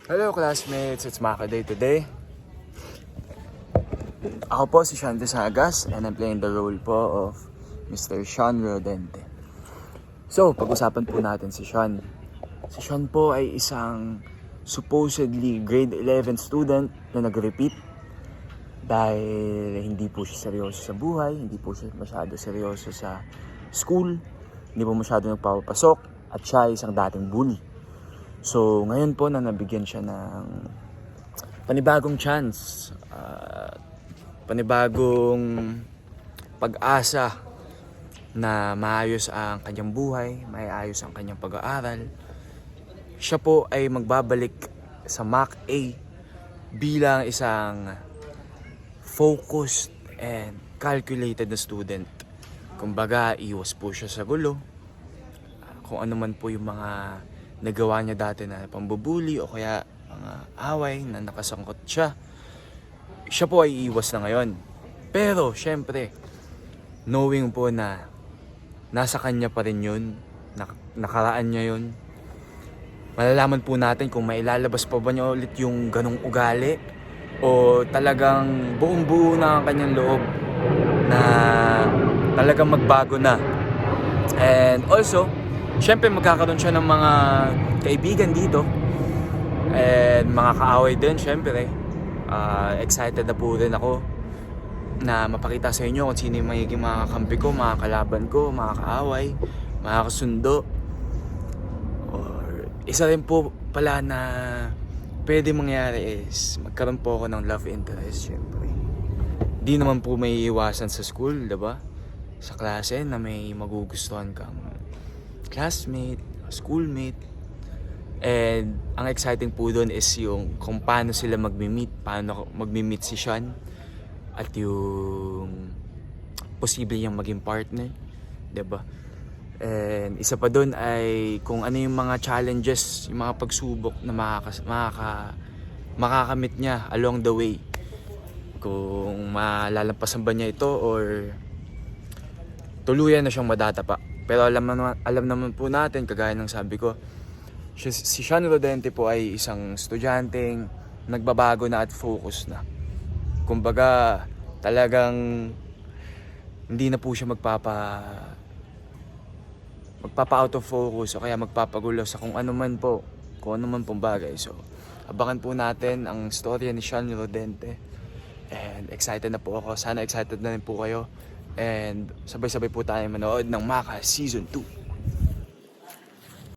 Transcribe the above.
Hello classmates, it's Maka Day today. Ako po si Sean Desagas and I'm playing the role po of Mr. Sean Rodente. So, pag-usapan po natin si Sean. Si Sean po ay isang supposedly grade 11 student na nag-repeat dahil hindi po siya seryoso sa buhay, hindi po siya masyado seryoso sa school, hindi po masyado nagpapasok at siya ay isang dating bully. So, ngayon po na nabigyan siya ng panibagong chance, panibagong pag-asa na maayos ang kanyang buhay, maayos ang kanyang pag-aaral. Siya po ay magbabalik sa MAC A bilang isang focused and calculated na student. Kumbaga, iwas po siya sa gulo. Kung ano man po yung mga nagawa niya dati na pambubuli o kaya mga away na nakasangkot siya, siya po ay iiwas na ngayon. Pero syempre, knowing po na nasa kanya pa rin yun, nakaraan niya yun, malalaman po natin kung mailalabas pa ba niya ulit yung ganong ugali o talagang buong buo na ang kanyang loob na talagang magbago na. And also, syempre magkakaroon siya ng mga kaibigan dito and mga kaaway din syempre. Excited na po rin ako na mapakita sa inyo kung sino yung magiging mga kakampi ko, mga kalaban ko, mga kaaway, mga kasundo. Or isa rin po pala na pwede mangyari is magkaroon po ako ng love interest syempre. Di naman po may iwasan sa school, diba? Sa klase na may magugustuhan kang classmate, schoolmate. And ang exciting po doon is yung kung paano sila magmi-meet, paano magmi-meet si Sean at yung posible niyang maging partner, 'di ba? And isa pa doon ay kung ano yung mga challenges, yung mga pagsubok na makakamit niya along the way. Kung malalampasan ba niya ito or tuluyan na siyang madatapa. Pero alam naman po natin, kagaya ng sabi ko, si Sean Rodente po ay isang estudyanteng nagbabago na at focus na. Kumbaga, talagang hindi na po siya magpapa out of focus o kaya magpapagulo sa kung ano man pong bagay. So, abangan po natin ang storya ni Sean Rodente. And excited na po ako. Sana excited na rin po kayo. And sabay-sabay po tayo manood ng Maka Season 2.